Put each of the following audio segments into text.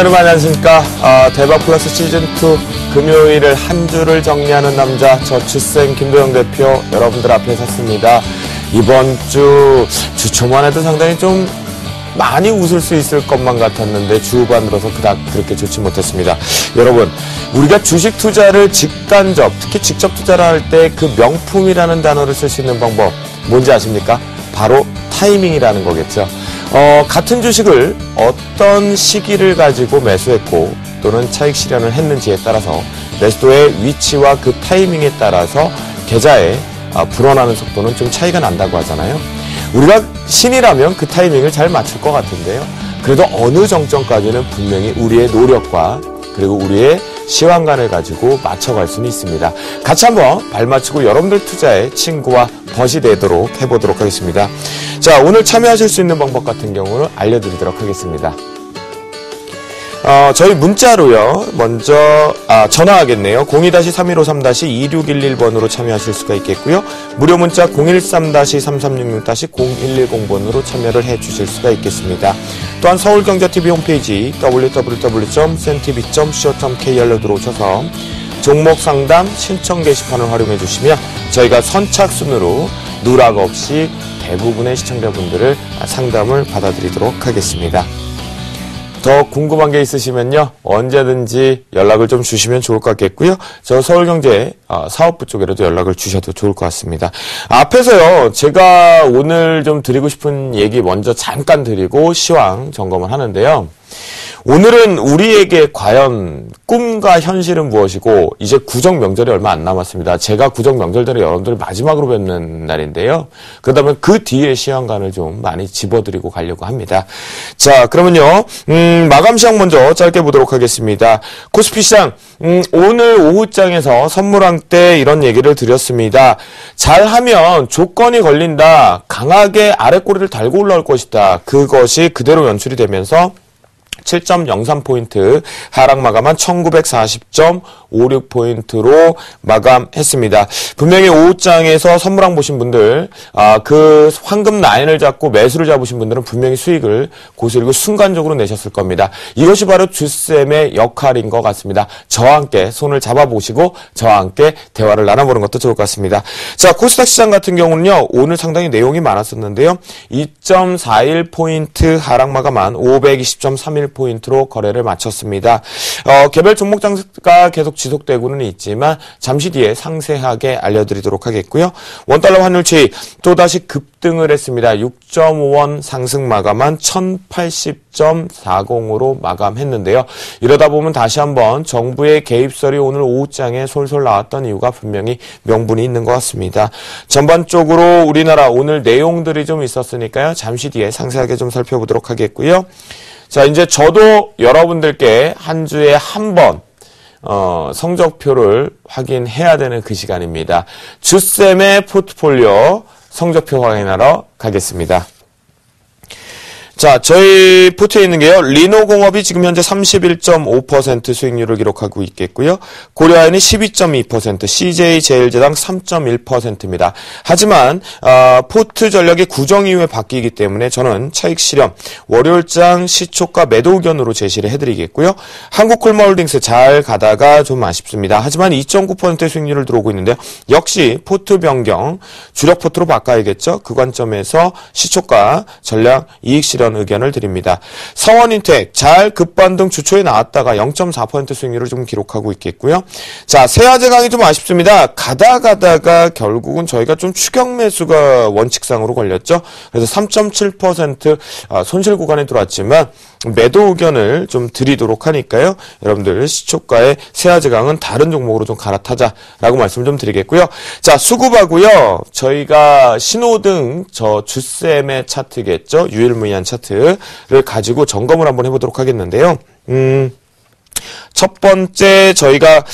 여러분 안녕하십니까. 대박 플러스 시즌2 금요일을 한 주를 정리하는 남자, 저 주쌤 김도영 대표 여러분들 앞에 섰습니다. 이번 주 초만 해도 상당히 좀 많이 웃을 수 있을 것만 같았는데 주 후반 들어서 그닥 그렇게 좋지 못했습니다. 여러분, 우리가 주식 투자를 직간접, 특히 직접 투자를 할 때 그 명품이라는 단어를 쓸 수 있는 방법 뭔지 아십니까? 바로 타이밍이라는 거겠죠. 같은 주식을 어떤 시기를 가지고 매수했고 또는 차익 실현을 했는지에 따라서 매수도의 위치와 그 타이밍에 따라서 계좌에 불어나는 속도는 좀 차이가 난다고 하잖아요. 우리가 신이라면 그 타이밍을 잘 맞출 것 같은데요. 그래도 어느 정점까지는 분명히 우리의 노력과 그리고 우리의 시황관을 가지고 맞춰갈 수는 있습니다. 같이 한번 발맞추고 여러분들 투자에 친구와 벗이 되도록 해보도록 하겠습니다. 자, 오늘 참여하실 수 있는 방법 같은 경우는 알려드리도록 하겠습니다. 저희 문자로요. 먼저 전화하겠네요. 02-3153-2611번으로 참여하실 수가 있겠고요. 무료 문자 013-3366-0110번으로 참여를 해주실 수가 있겠습니다. 또한 서울경제TV 홈페이지 www.cntv.co.kr로 들어오셔서 종목 상담 신청 게시판을 활용해 주시면 저희가 선착순으로 누락 없이 대부분의 시청자분들을 상담을 받아드리도록 하겠습니다. 더 궁금한 게 있으시면요, 언제든지 연락을 좀 주시면 좋을 것 같겠고요. 저 서울경제 사업부 쪽에라도 연락을 주셔도 좋을 것 같습니다. 앞에서요, 제가 오늘 좀 드리고 싶은 얘기 먼저 잠깐 드리고 시황 점검을 하는데요. 오늘은 우리에게 과연 꿈과 현실은 무엇이고, 이제 구정 명절이 얼마 안 남았습니다. 제가 구정 명절 전에 여러분들 마지막으로 뵙는 날인데요. 그러다 그 뒤에 시황관을 좀 많이 집어드리고 가려고 합니다. 자, 그러면요, 마감 시황 먼저 짧게 보도록 하겠습니다. 코스피 시장, 오늘 오후장에서 선물왕 때 이런 얘기를 드렸습니다. 잘하면 조건이 걸린다. 강하게 아랫꼬리를 달고 올라올 것이다. 그것이 그대로 연출이 되면서 7.03포인트 하락 마감한 1940.56포인트로 마감했습니다. 분명히 오후장에서 선물왕 보신 분들, 그 황금 라인을 잡고 매수를 잡으신 분들은 분명히 수익을 고스르고 순간적으로 내셨을 겁니다. 이것이 바로 주쌤의 역할인 것 같습니다. 저와 함께 손을 잡아보시고 저와 함께 대화를 나눠보는 것도 좋을 것 같습니다. 자, 코스닥 시장 같은 경우는요, 오늘 상당히 내용이 많았었는데요. 2.41포인트 하락 마감한 520.31포인트로 거래를 마쳤습니다. 개별 종목 장세가 계속 지속되고는 있지만 잠시 뒤에 상세하게 알려드리도록 하겠고요. 원달러 환율 추이 또다시 급등을 했습니다. 6.5원 상승 마감한 1080.40으로 마감했는데요. 이러다 보면 다시 한번 정부의 개입설이 오늘 오후장에 솔솔 나왔던 이유가 분명히 명분이 있는 것 같습니다. 전반적으로 우리나라 오늘 내용들이 좀 있었으니까요. 잠시 뒤에 상세하게 좀 살펴보도록 하겠고요. 자, 이제 저도 여러분들께 한 주에 한 번 성적표를 확인해야 되는 그 시간입니다. 주쌤의 포트폴리오 성적표 확인하러 가겠습니다. 자, 저희 포트에 있는 게요. 리노공업이 지금 현재 31.5% 수익률을 기록하고 있겠고요. 고려아연이 12.2%, CJ제일제당 3.1%입니다. 하지만 포트 전략이 구정 이후에 바뀌기 때문에 저는 차익 실현, 월요일장 시초가 매도 의견으로 제시를 해드리겠고요. 한국콜마홀딩스 잘 가다가 좀 아쉽습니다. 하지만 2.9%의 수익률을 들어오고 있는데요. 역시 포트 변경, 주력 포트로 바꿔야겠죠. 그 관점에서 시초가 전략 이익 실현 의견을 드립니다. 성원인텍 잘 급반등 주초에 나왔다가 0.4% 수익률을 좀 기록하고 있겠고요. 자, 세아제강이 좀 아쉽습니다. 가다가 결국은 저희가 좀 추격 매수가 원칙상으로 걸렸죠. 그래서 3.7% 손실 구간에 들어왔지만 매도 의견을 좀 드리도록 하니까요. 여러분들 시초가의 세아제강은 다른 종목으로 좀 갈아타자라고 말씀 좀 드리겠고요. 자, 수급하고요. 저희가 신호등 저 주쌤의 차트겠죠. 유일무이한 차트를 가지고 점검을 한번 해보도록 하겠는데요. 첫 번째 저희가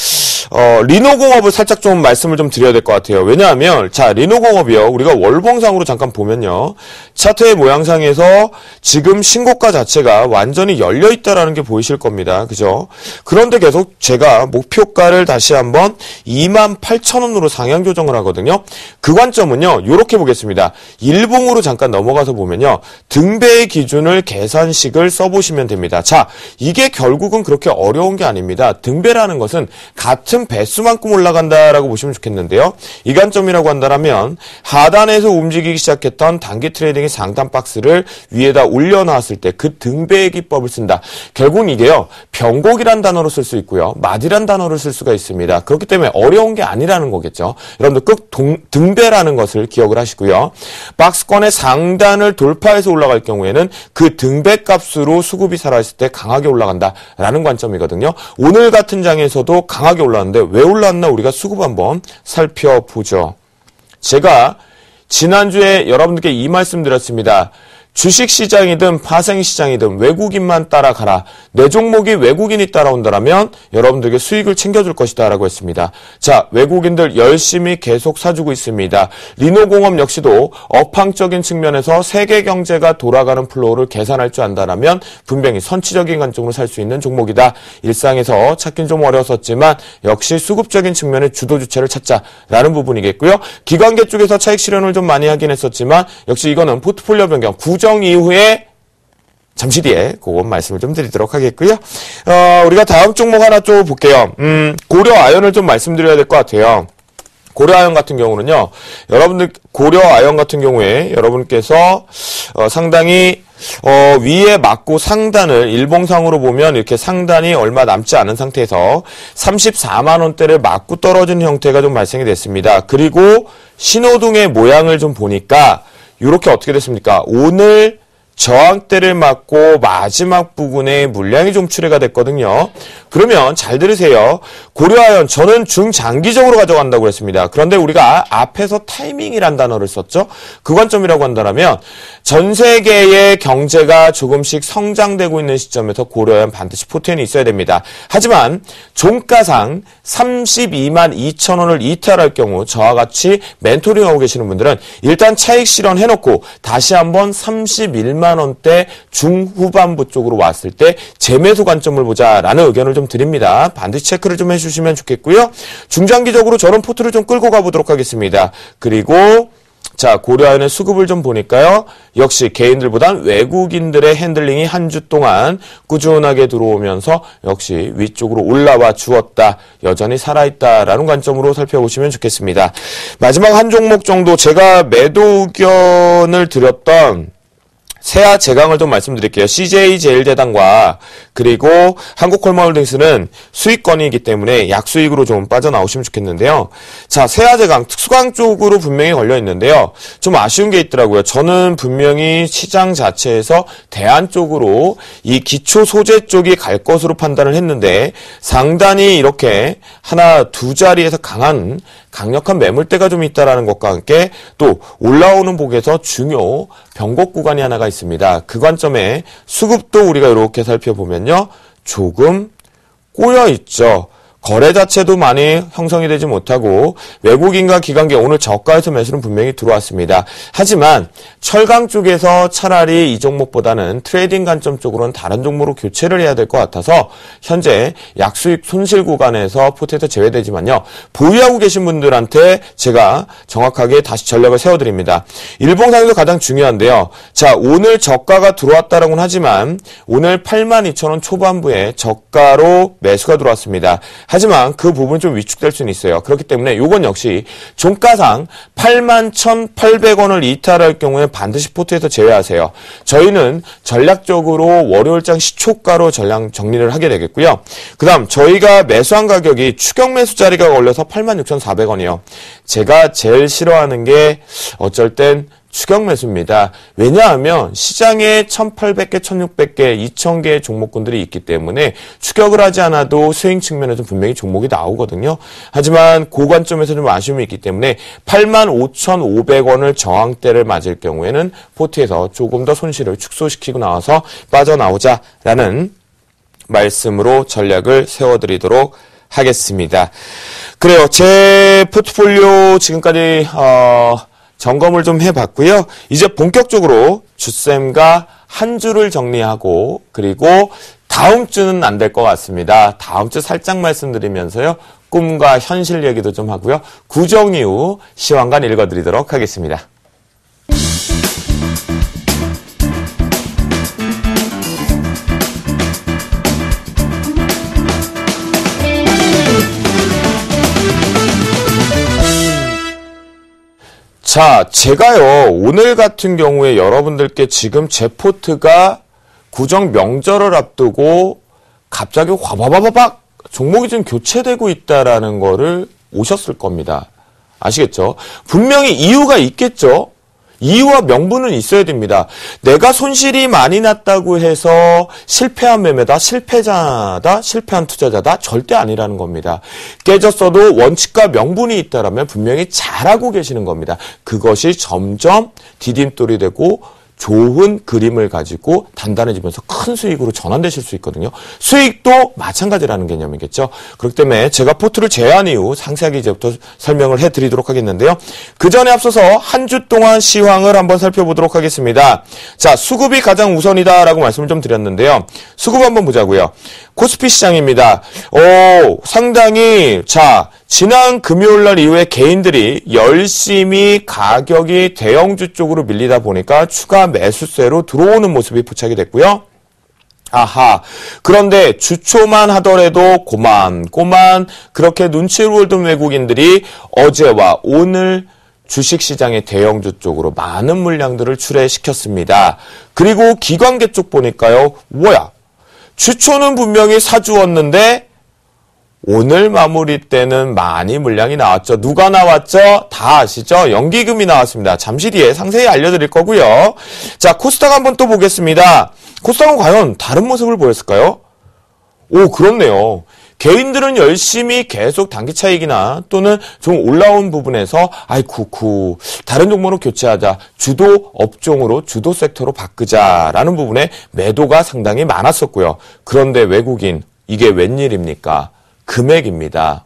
리노공업을 살짝 좀 말씀을 좀 드려야 될 것 같아요. 왜냐하면, 자, 리노공업이요. 우리가 월봉상으로 잠깐 보면요. 차트의 모양상에서 지금 신고가 자체가 완전히 열려 있다라는 게 보이실 겁니다. 그죠? 그런데 계속 제가 목표가를 다시 한번 28,000원으로 상향 조정을 하거든요. 그 관점은요. 요렇게 보겠습니다. 일봉으로 잠깐 넘어가서 보면요. 등배의 기준을 계산식을 써보시면 됩니다. 자, 이게 결국은 그렇게 어려운 게 아닙니다. 등배라는 것은 같은 배수만큼 올라간다라고 보시면 좋겠는데요. 이 관점이라고 한다면 하단에서 움직이기 시작했던 단기 트레이딩의 상단 박스를 위에다 올려놨을 때 그 등배의 기법을 쓴다. 결국은 이게요. 변곡이란 단어로 쓸 수 있고요. 마디란 단어를 쓸 수가 있습니다. 그렇기 때문에 어려운 게 아니라는 거겠죠. 여러분들 꼭 등배라는 것을 기억을 하시고요. 박스권의 상단을 돌파해서 올라갈 경우에는 그 등배 값으로 수급이 살아있을 때 강하게 올라간다라는 관점이거든요. 오늘 같은 장에서도 강하게 올랐는데 왜 올랐나 우리가 수급 한번 살펴보죠. 제가 지난주에 여러분들께 이 말씀 드렸습니다. 주식시장이든 파생시장이든 외국인만 따라가라. 내 종목이 외국인이 따라온다라면 여러분들에게 수익을 챙겨줄 것이다 라고 했습니다. 자, 외국인들 열심히 계속 사주고 있습니다. 리노공업 역시도 업황적인 측면에서 세계 경제가 돌아가는 플로우를 계산할 줄 안다라면 분명히 선취적인 관점으로 살 수 있는 종목이다. 일상에서 찾긴 좀 어려웠었지만 역시 수급적인 측면의 주도 주체를 찾자라는 부분이겠고요. 기관계 쪽에서 차익 실현을 좀 많이 하긴 했었지만 역시 이거는 포트폴리오 변경 구정 이후에 잠시 뒤에 그건 말씀을 좀 드리도록 하겠고요. 우리가 다음 종목 하나 좀 볼게요. 고려 아연을 좀 말씀드려야 될 것 같아요. 고려 아연 같은 경우는요. 여러분들 고려 아연 같은 경우에 여러분께서 상당히 위에 맞고 상단을 일봉상으로 보면 이렇게 상단이 얼마 남지 않은 상태에서 34만 원대를 맞고 떨어진 형태가 좀 발생이 됐습니다. 그리고 신호등의 모양을 좀 보니까 이렇게 어떻게 됐습니까? 오늘 저항대를 맞고 마지막 부분에 물량이 좀 출회가 됐거든요. 그러면 잘 들으세요. 고려아연 저는 중장기적으로 가져간다고 했습니다. 그런데 우리가 앞에서 타이밍이란 단어를 썼죠. 그 관점이라고 한다면 전 세계의 경제가 조금씩 성장되고 있는 시점에서 고려아연 반드시 포텐이 있어야 됩니다. 하지만 종가상 32만 2천 원을 이탈할 경우 저와 같이 멘토링하고 계시는 분들은 일단 차익 실현해놓고 다시 한번 31만 원대 중후반부 쪽으로 왔을 때 재매수 관점을 보자라는 의견을 좀 드립니다. 반드시 체크를 좀 해주시면 좋겠고요. 중장기적으로 저런 포트를 좀 끌고 가보도록 하겠습니다. 그리고 자, 고려아연의 수급을 좀 보니까요. 역시 개인들보단 외국인들의 핸들링이 한 주 동안 꾸준하게 들어오면서 역시 위쪽으로 올라와 주었다. 여전히 살아있다라는 관점으로 살펴보시면 좋겠습니다. 마지막 한 종목 정도 제가 매도 의견을 드렸던 세아 제강을 좀 말씀드릴게요. CJ제일제당과 그리고 한국콜마홀딩스는 수익권이기 때문에 약수익으로 좀 빠져나오시면 좋겠는데요. 자, 세아제강 특수강 쪽으로 분명히 걸려 있는데요. 좀 아쉬운 게 있더라고요. 저는 분명히 시장 자체에서 대안 쪽으로 이 기초 소재 쪽이 갈 것으로 판단을 했는데 상단이 이렇게 하나 두 자리에서 강력한 매물대가 좀 있다라는 것과 함께 또 올라오는 복에서 중요 변곡 구간이 하나가 있습니다. 그 관점에 수급도 우리가 이렇게 살펴보면요. 조금 꼬여 있죠. 거래 자체도 많이 형성이 되지 못하고 외국인과 기관계 오늘 저가에서 매수는 분명히 들어왔습니다. 하지만 철강 쪽에서 차라리 이 종목보다는 트레이딩 관점 쪽으로는 다른 종목으로 교체를 해야 될 것 같아서 현재 약수익 손실 구간에서 포트에서 제외되지만요. 보유하고 계신 분들한테 제가 정확하게 다시 전략을 세워드립니다. 일봉상에서 가장 중요한데요. 자, 오늘 저가가 들어왔다라고는 하지만 오늘 82,000원 초반부에 저가로 매수가 들어왔습니다. 하지만 그 부분이 좀 위축될 수는 있어요. 그렇기 때문에 이건 역시 종가상 81,800원을 이탈할 경우에 반드시 포트에서 제외하세요. 저희는 전략적으로 월요일장 시초가로 전량 정리를 하게 되겠고요. 그 다음 저희가 매수한 가격이 추격 매수 자리가 걸려서 86,400원이요. 제가 제일 싫어하는 게 어쩔 땐 추격 매수입니다. 왜냐하면 시장에 1,800개, 1,600개, 2,000개의 종목군들이 있기 때문에 추격을 하지 않아도 스윙 측면에서 분명히 종목이 나오거든요. 하지만 그 관점에서 좀 아쉬움이 있기 때문에 85,500원을 저항대를 맞을 경우에는 포트에서 조금 더 손실을 축소시키고 나와서 빠져나오자라는 말씀으로 전략을 세워드리도록 하겠습니다. 그래요. 제 포트폴리오 지금까지 점검을 좀 해봤고요. 이제 본격적으로 주쌤과 한 주를 정리하고 그리고 다음 주는 안 될 것 같습니다. 다음 주 살짝 말씀드리면서요. 꿈과 현실 얘기도 좀 하고요. 구정 이후 시황관 읽어드리도록 하겠습니다. 자, 제가요, 오늘 같은 경우에 여러분들께 지금 제 포트가 구정 명절을 앞두고 갑자기 화바바바박 종목이 좀 교체되고 있다라는 거를 오셨을 겁니다. 아시겠죠? 분명히 이유가 있겠죠? 이유와 명분은 있어야 됩니다. 내가 손실이 많이 났다고 해서 실패한 매매다, 실패자다, 실패한 투자자다 절대 아니라는 겁니다. 깨졌어도 원칙과 명분이 있다라면 분명히 잘하고 계시는 겁니다. 그것이 점점 디딤돌이 되고 좋은 그림을 가지고 단단해지면서 큰 수익으로 전환되실 수 있거든요. 수익도 마찬가지라는 개념이겠죠. 그렇기 때문에 제가 포트를 제한 이후 상세하게 이제부터 설명을 해드리도록 하겠는데요. 그 전에 앞서서 한 주 동안 시황을 한번 살펴보도록 하겠습니다. 자, 수급이 가장 우선이다라고 말씀을 좀 드렸는데요. 수급 한번 보자고요. 코스피 시장입니다. 상당히 지난 금요일날 이후에 개인들이 열심히 가격이 대형주 쪽으로 밀리다 보니까 추가 매수세로 들어오는 모습이 포착이 됐고요. 그런데 주초만 하더라도 고만 그렇게 눈치를 보던 외국인들이 어제와 오늘 주식시장의 대형주 쪽으로 많은 물량들을 출회시켰습니다. 그리고 기관계 쪽 보니까요. 주초는 분명히 사주었는데 오늘 마무리 때는 많이 물량이 나왔죠. 누가 나왔죠? 다 아시죠? 연기금이 나왔습니다. 잠시 뒤에 상세히 알려드릴 거고요. 자, 코스닥 한번 또 보겠습니다. 코스닥은 과연 다른 모습을 보였을까요? 그렇네요. 개인들은 열심히 계속 단기 차익이나 또는 좀 올라온 부분에서 다른 종목으로 교체하자, 주도 업종으로 주도 섹터로 바꾸자라는 부분에 매도가 상당히 많았었고요. 그런데 외국인, 이게 웬일입니까? 금액입니다.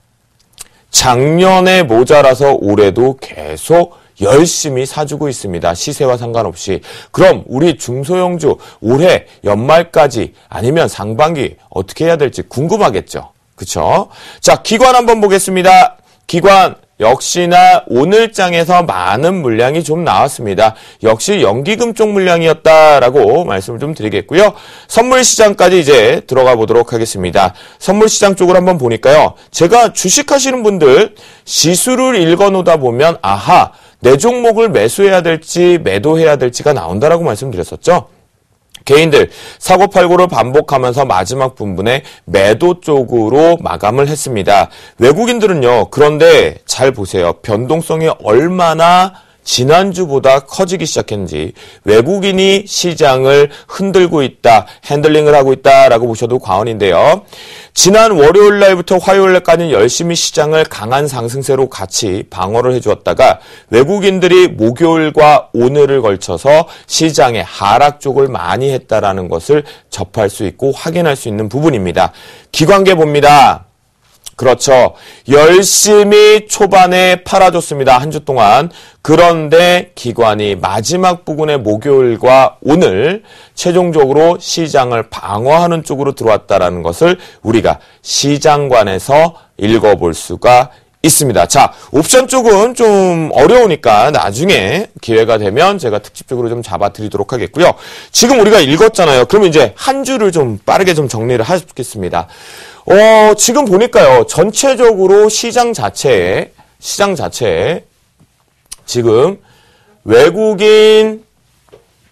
작년에 모자라서 올해도 계속 열심히 사주고 있습니다. 시세와 상관없이. 그럼 우리 중소형주 올해 연말까지 아니면 상반기 어떻게 해야 될지 궁금하겠죠. 그쵸? 자, 기관 한번 보겠습니다. 기관 역시나 오늘 장에서 많은 물량이 좀 나왔습니다. 역시 연기금 쪽 물량이었다라고 말씀을 좀 드리겠고요. 선물시장까지 이제 들어가 보도록 하겠습니다. 선물시장 쪽을 한번 보니까요. 제가 주식하시는 분들 지수를 읽어놓다 보면 내 종목을 매수해야 될지 매도해야 될지가 나온다라고 말씀드렸었죠. 개인들 사고팔고를 반복하면서 마지막 분분에 매도 쪽으로 마감을 했습니다. 외국인들은요. 그런데 잘 보세요. 변동성이 얼마나 지난주보다 커지기 시작했는지, 외국인이 시장을 흔들고 있다, 핸들링을 하고 있다라고 보셔도 과언인데요. 지난 월요일 날부터 화요일 날까지는 열심히 시장을 강한 상승세로 같이 방어를 해주었다가 외국인들이 목요일과 오늘을 걸쳐서 시장의 하락 쪽을 많이 했다라는 것을 접할 수 있고 확인할 수 있는 부분입니다. 기관계 봅니다. 그렇죠. 열심히 초반에 팔아줬습니다. 한 주 동안. 그런데 기관이 마지막 부분의 목요일과 오늘 최종적으로 시장을 방어하는 쪽으로 들어왔다는 것을 우리가 시장관에서 읽어볼 수가 있습니다. 자, 옵션 쪽은 좀 어려우니까 나중에 기회가 되면 제가 특집적으로 좀 잡아드리도록 하겠고요. 지금 우리가 읽었잖아요. 그러면 이제 한 주를 좀 빠르게 좀 정리를 하겠습니다. 지금 보니까요. 전체적으로 시장 자체에 지금 외국인,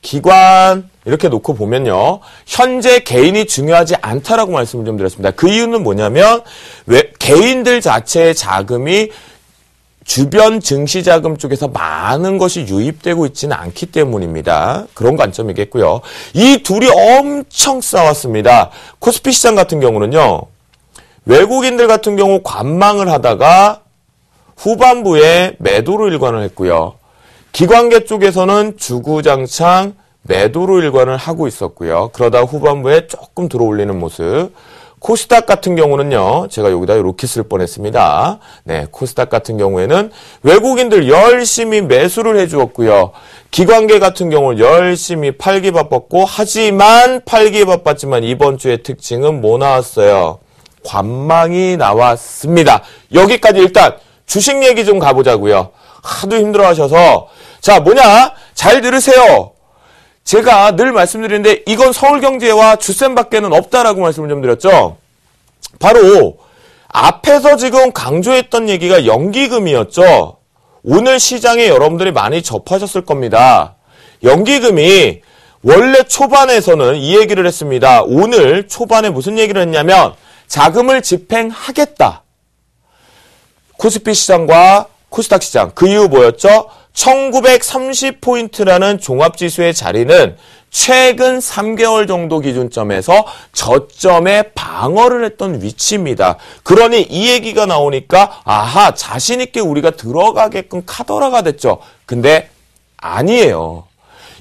기관 이렇게 놓고 보면요. 현재 개인이 중요하지 않다라고 말씀을 좀 드렸습니다. 그 이유는 뭐냐면 개인들 자체의 자금이 주변 증시자금 쪽에서 많은 것이 유입되고 있지는 않기 때문입니다. 그런 관점이겠고요. 이 둘이 엄청 싸웠습니다. 코스피 시장 같은 경우는요. 외국인들 같은 경우 관망을 하다가 후반부에 매도로 일관을 했고요. 기관계 쪽에서는 주구장창 매도로 일관을 하고 있었고요. 그러다 후반부에 조금 들어올리는 모습. 코스닥 같은 경우는요, 제가 여기다 이렇게 쓸 뻔했습니다. 네, 코스닥 같은 경우에는 외국인들 열심히 매수를 해주었고요. 기관계 같은 경우는 열심히 팔기 바빴고, 하지만 팔기 바빴지만 이번 주의 특징은 뭐 나왔어요? 관망이 나왔습니다. 여기까지 일단 주식 얘기 좀 가보자고요. 하도 힘들어 하셔서. 자, 뭐냐? 잘 들으세요. 제가 늘 말씀드리는데 이건 서울경제와 주셈밖에는 없다라고 말씀을 좀 드렸죠. 바로 앞에서 지금 강조했던 얘기가 연기금이었죠. 오늘 시장에 여러분들이 많이 접하셨을 겁니다. 연기금이 원래 초반에서는 이 얘기를 했습니다. 오늘 초반에 무슨 얘기를 했냐면 자금을 집행하겠다. 코스피 시장과 코스닥 시장. 그 이유 뭐였죠? 1930포인트라는 종합지수의 자리는 최근 3개월 정도 기준점에서 저점에 방어를 했던 위치입니다. 그러니 이 얘기가 나오니까 아하, 자신 있게 우리가 들어가게끔 카더라가 됐죠. 근데 아니에요.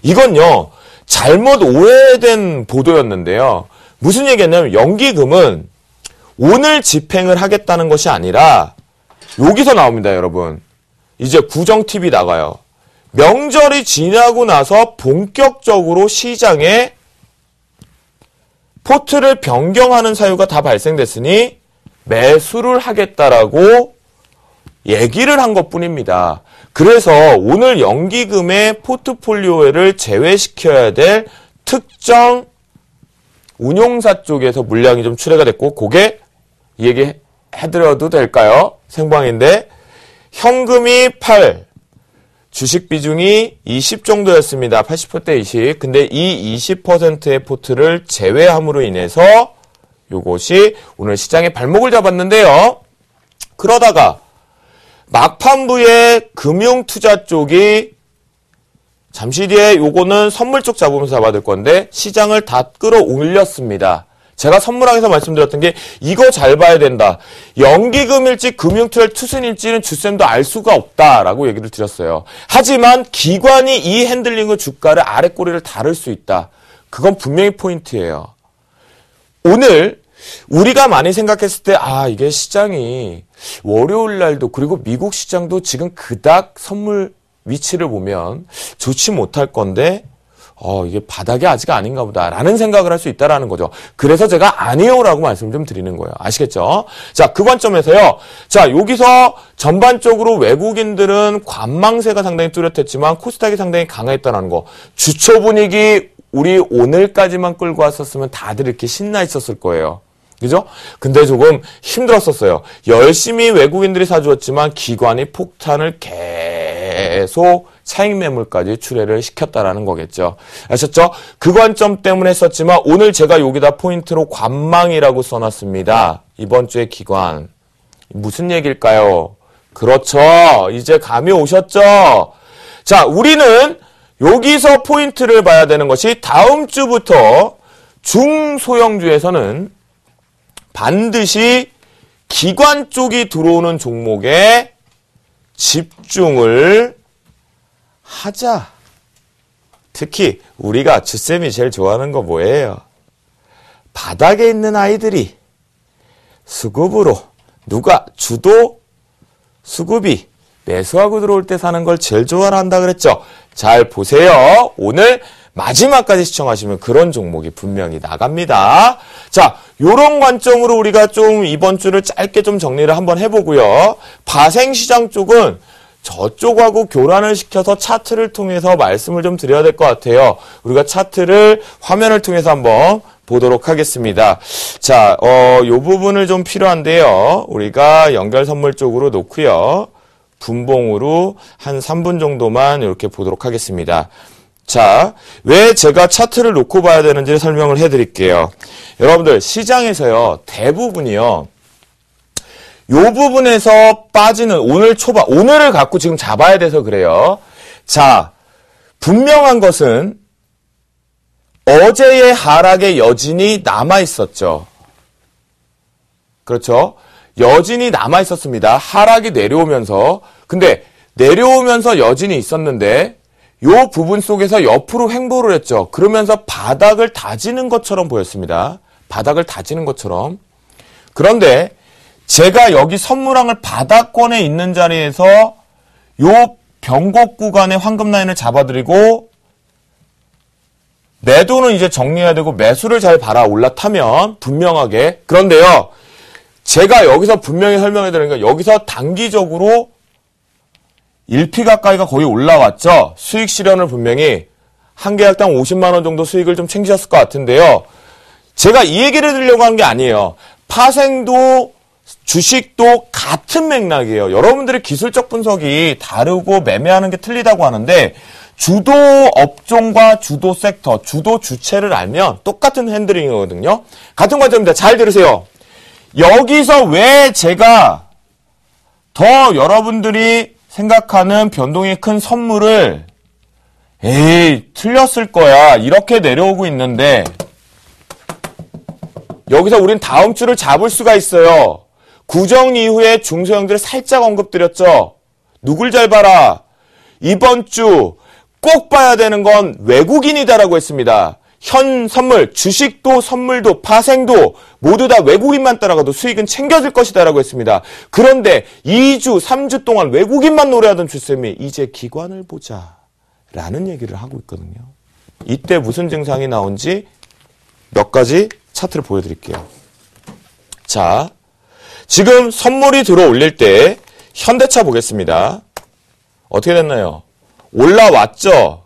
이건요, 잘못 오해된 보도였는데요. 무슨 얘기였냐면 연기금은 오늘 집행을 하겠다는 것이 아니라 여기서 나옵니다, 여러분. 이제 구정 팁이 나가요. 명절이 지나고 나서 본격적으로 시장에 포트를 변경하는 사유가 다 발생됐으니 매수를 하겠다라고 얘기를 한 것뿐입니다. 그래서 오늘 연기금의 포트폴리오를 제외시켜야 될 특정 운용사 쪽에서 물량이 좀 출회가 됐고, 그게 이 얘기 해드려도 될까요? 생방인데 현금이 8, 주식 비중이 20 정도였습니다. 80% 20. 근데 이 20%의 포트를 제외함으로 인해서 요것이 오늘 시장에 발목을 잡았는데요. 그러다가 막판부에 금융투자 쪽이 잠시 뒤에 요거는 선물 쪽 잡으면서 잡아들 건데 시장을 다 끌어올렸습니다. 제가 선물항에서 말씀드렸던 게 이거 잘 봐야 된다. 연기금일지 금융투자 투순일지는 주쌤도 알 수가 없다라고 얘기를 드렸어요. 하지만 기관이 이 핸들링의 주가를 아래 꼬리를 다룰 수 있다. 그건 분명히 포인트예요. 오늘 우리가 많이 생각했을 때 이게 시장이 월요일 날도 그리고 미국 시장도 지금 그닥 선물 위치를 보면 좋지 못할 건데 이게 바닥이 아직 아닌가 보다라는 생각을 할 수 있다라는 거죠. 그래서 제가 아니요라고 말씀을 좀 드리는 거예요. 아시겠죠? 자, 그 관점에서요. 자, 여기서 전반적으로 외국인들은 관망세가 상당히 뚜렷했지만 코스닥이 상당히 강했다는 거. 주초 분위기 우리 오늘까지만 끌고 왔었으면 다들 이렇게 신나 있었을 거예요. 그죠? 근데 조금 힘들었었어요. 열심히 외국인들이 사주었지만 기관이 폭탄을 계속 차익 매물까지 출회를 시켰다라는 거겠죠. 아셨죠? 그 관점 때문에 했었지만 오늘 제가 여기다 포인트로 관망이라고 써놨습니다. 이번 주에 기관. 무슨 얘기일까요? 그렇죠. 이제 감이 오셨죠? 자, 우리는 여기서 포인트를 봐야 되는 것이 다음 주부터 중소형주에서는 반드시 기관 쪽이 들어오는 종목에 집중을 하자. 특히 우리가 주쌤이 제일 좋아하는 거 뭐예요? 바닥에 있는 아이들이 수급으로 누가 주도 수급이 매수하고 들어올 때 사는 걸 제일 좋아한다 그랬죠? 잘 보세요. 오늘 마지막까지 시청하시면 그런 종목이 분명히 나갑니다. 자, 요런 관점으로 우리가 좀 이번 주를 짧게 좀 정리를 한번 해보고요. 파생시장 쪽은 저쪽하고 교란을 시켜서 차트를 통해서 말씀을 좀 드려야 될 것 같아요. 우리가 차트를 화면을 통해서 한번 보도록 하겠습니다. 자, 요 부분을 좀 필요한데요. 우리가 연결 선물 쪽으로 놓고요. 분봉으로 한 3분 정도만 이렇게 보도록 하겠습니다. 자, 왜 제가 차트를 놓고 봐야 되는지 설명을 해드릴게요. 여러분들, 시장에서요, 대부분이요, 요 부분에서 빠지는 오늘 초반, 오늘을 갖고 지금 잡아야 돼서 그래요. 자, 분명한 것은 어제의 하락의 여진이 남아있었죠. 그렇죠? 여진이 남아있었습니다. 하락이 내려오면서. 근데 내려오면서 여진이 있었는데 요 부분 속에서 옆으로 횡보를 했죠. 그러면서 바닥을 다지는 것처럼 보였습니다. 바닥을 다지는 것처럼. 그런데 제가 여기 선물항을 바닥권에 있는 자리에서 요 변곡 구간의 황금 라인을 잡아드리고 매도는 이제 정리해야 되고 매수를 잘 봐라 올라타면 분명하게. 그런데요. 제가 여기서 분명히 설명해 드리는 건 여기서 단기적으로 1P 가까이가 거의 올라왔죠. 수익 실현을 분명히 한 계약당 50만 원 정도 수익을 좀 챙기셨을 것 같은데요. 제가 이 얘기를 드리려고 한 게 아니에요. 파생도 주식도 같은 맥락이에요. 여러분들의 기술적 분석이 다르고 매매하는 게 틀리다고 하는데 주도 업종과 주도 섹터, 주도 주체를 알면 똑같은 핸들링이거든요. 같은 관점입니다. 잘 들으세요. 여기서 왜 제가 더 여러분들이 생각하는 변동이 큰 선물을 에이 틀렸을 거야 이렇게 내려오고 있는데 여기서 우린 다음 주를 잡을 수가 있어요. 구정 이후에 중소형들을 살짝 언급드렸죠. 누굴 잘 봐라. 이번 주 꼭 봐야 되는 건 외국인이다라고 했습니다. 현 선물, 주식도 선물도 파생도 모두 다 외국인만 따라가도 수익은 챙겨질 것이다라고 했습니다. 그런데 2주, 3주 동안 외국인만 노래하던 주쌤이 이제 기관을 보자 라는 얘기를 하고 있거든요. 이때 무슨 증상이 나온지 몇 가지 차트를 보여드릴게요. 자, 지금 선물이 들어올릴 때 현대차 보겠습니다. 어떻게 됐나요? 올라왔죠?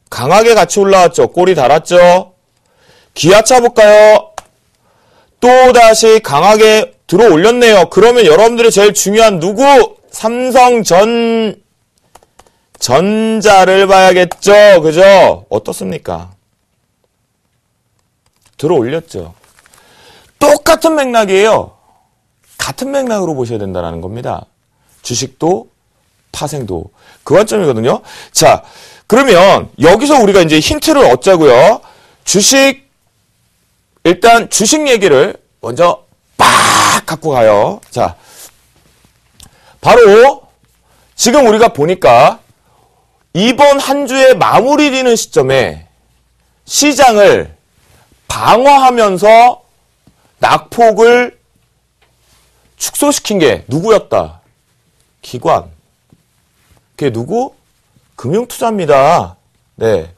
강하게 같이 올라왔죠? 꼬리 달았죠? 기아차 볼까요? 또다시 강하게 들어올렸네요. 그러면 여러분들이 제일 중요한 누구? 삼성전자를 봐야겠죠? 그죠? 어떻습니까? 들어올렸죠? 똑같은 맥락이에요. 같은 맥락으로 보셔야 된다는 겁니다. 주식도 파생도 그 관점이거든요. 자, 그러면 여기서 우리가 이제 힌트를 얻자고요. 일단 주식 얘기를 먼저 빡 갖고 가요. 자, 바로 지금 우리가 보니까 이번 한 주에 마무리 되는 시점에 시장을 방어하면서 낙폭을 축소시킨 게 누구였다? 기관. 그게 누구? 금융투자입니다. 네.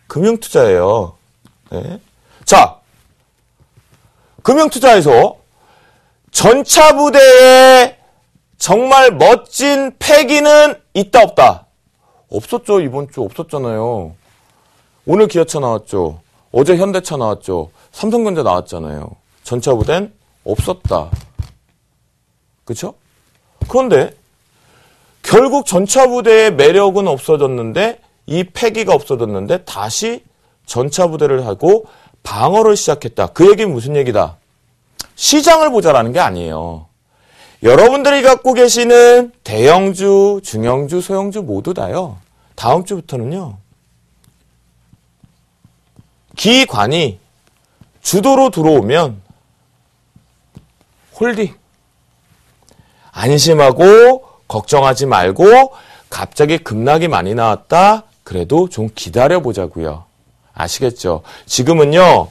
금융투자예요. 네. 자, 금융투자에서 전차부대에 정말 멋진 패기는 있다 없다? 없었죠. 이번 주 없었잖아요. 오늘 기아차 나왔죠. 어제 현대차 나왔죠. 삼성전자 나왔잖아요. 전차부대는 없었다. 그렇죠? 그런데 결국 전차부대의 매력은 없어졌는데 이 패기가 없어졌는데 다시 전차부대를 하고 방어를 시작했다. 그 얘기는 무슨 얘기다? 시장을 보자라는 게 아니에요. 여러분들이 갖고 계시는 대형주, 중형주, 소형주 모두 다요. 다음 주부터는요. 기관이 주도로 들어오면 홀딩. 안심하고 걱정하지 말고 갑자기 급락이 많이 나왔다. 그래도 좀 기다려보자고요. 아시겠죠? 지금은요.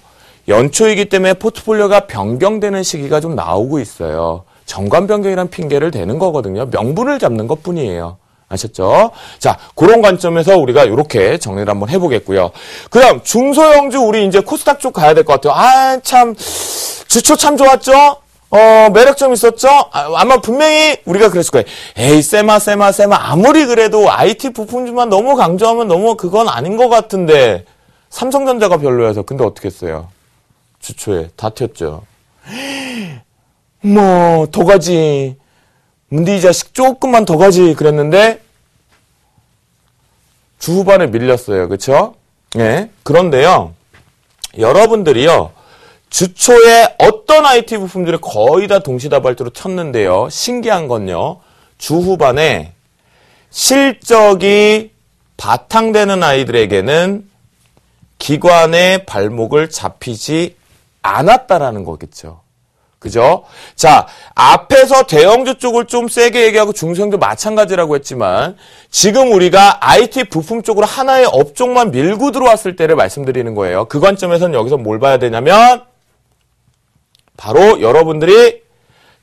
연초이기 때문에 포트폴리오가 변경되는 시기가 좀 나오고 있어요. 정관 변경이란 핑계를 대는 거거든요. 명분을 잡는 것뿐이에요. 아셨죠? 자, 그런 관점에서 우리가 이렇게 정리를 한번 해보겠고요. 그 다음 중소형주 우리 이제 코스닥 쪽 가야 될 것 같아요. 아, 참 주초 참 좋았죠? 매력점 있었죠? 아마 분명히 우리가 그랬을 거예요. 에이, 세마. 아무리 그래도 IT 부품주만 너무 강조하면 너무 그건 아닌 것 같은데. 삼성전자가 별로여서. 근데 어떻게 했어요? 주초에 다 튀었죠. 더 가지. 문디 이 자식 조금만 더 가지. 그랬는데, 주 후반에 밀렸어요. 그쵸? 예. 그런데요, 여러분들이요, 주초에 어떤 IT 부품들이 거의 다 동시다발적으로 쳤는데요. 신기한 건요. 주 후반에 실적이 바탕되는 아이들에게는 기관의 발목을 잡히지 않았다라는 거겠죠. 그죠? 자, 앞에서 대형주 쪽을 좀 세게 얘기하고 중소형도 마찬가지라고 했지만 지금 우리가 IT 부품 쪽으로 하나의 업종만 밀고 들어왔을 때를 말씀드리는 거예요. 그 관점에서는 여기서 뭘 봐야 되냐면 바로 여러분들이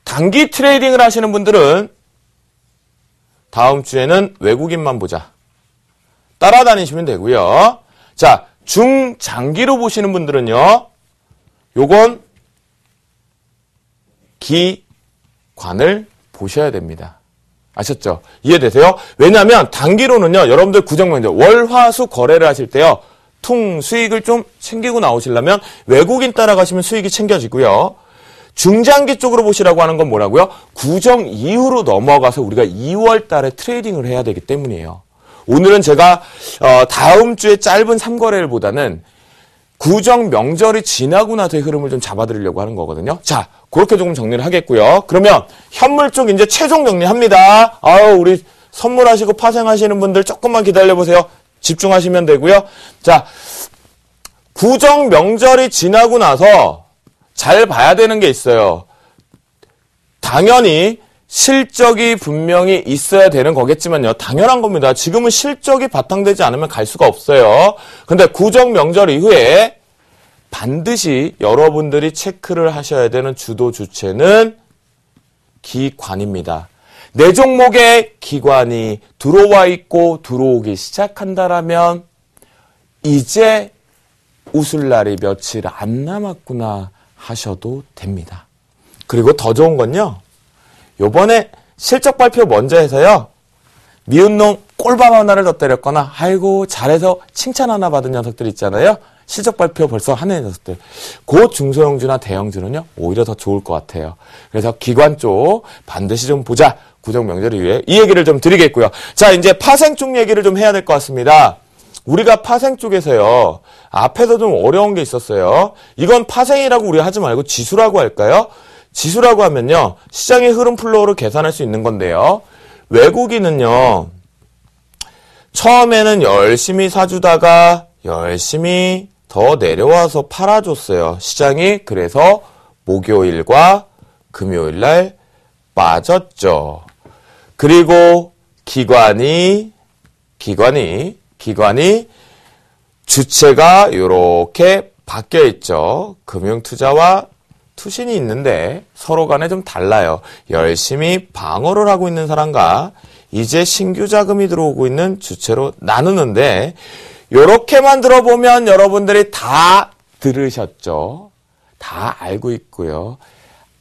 단기 트레이딩을 하시는 분들은 다음 주에는 외국인만 보자. 따라다니시면 되고요. 자, 중장기로 보시는 분들은요. 요건 기관을 보셔야 됩니다. 아셨죠? 이해되세요? 왜냐하면 단기로는요. 여러분들 구정명절 월화수 거래를 하실 때요. 수익을 좀 챙기고 나오시려면 외국인 따라가시면 수익이 챙겨지고요. 중장기 쪽으로 보시라고 하는 건 뭐라고요? 구정 이후로 넘어가서 우리가 2월 달에 트레이딩을 해야 되기 때문이에요. 오늘은 제가 다음 주에 짧은 3거래를 보다는 구정 명절이 지나고 나서의 흐름을 좀 잡아드리려고 하는 거거든요. 자, 그렇게 조금 정리를 하겠고요. 그러면 현물 쪽 이제 최종 정리합니다. 우리 선물하시고 파생하시는 분들 조금만 기다려보세요. 집중하시면 되고요. 자, 구정 명절이 지나고 나서 잘 봐야 되는 게 있어요. 당연히 실적이 분명히 있어야 되는 거겠지만요. 당연한 겁니다. 지금은 실적이 바탕되지 않으면 갈 수가 없어요. 근데 구정 명절 이후에 반드시 여러분들이 체크를 하셔야 되는 주도 주체는 기관입니다. 내 종목에 기관이 들어와 있고 들어오기 시작한다라면 이제 웃을 날이 며칠 안 남았구나 하셔도 됩니다. 그리고 더 좋은 건요. 요번에 실적 발표 먼저 해서요. 미운 놈 꼴밥 하나를 더 때렸거나 아이고 잘해서 칭찬 하나 받은 녀석들 있잖아요. 실적 발표 벌써 하는 녀석들. 그 중소형주나 대형주는요. 오히려 더 좋을 것 같아요. 그래서 기관 쪽 반드시 좀 보자. 구정 명절 이후에 이 얘기를 좀 드리겠고요. 자, 이제 파생 쪽 얘기를 좀 해야 될 것 같습니다. 우리가 파생 쪽에서요. 앞에서 좀 어려운 게 있었어요. 이건 파생이라고 우리가 하지 말고 지수라고 할까요? 지수라고 하면요. 시장의 흐름 플로우를 계산할 수 있는 건데요. 외국인은요. 처음에는 열심히 사주다가 열심히 더 내려와서 팔아줬어요. 시장이 그래서 목요일과 금요일 날 빠졌죠. 그리고 기관이 주체가 이렇게 바뀌어 있죠. 금융투자와 투신이 있는데 서로 간에 좀 달라요. 열심히 방어를 하고 있는 사람과 이제 신규 자금이 들어오고 있는 주체로 나누는데 이렇게만 들어보면 여러분들이 다 들으셨죠. 다 알고 있고요.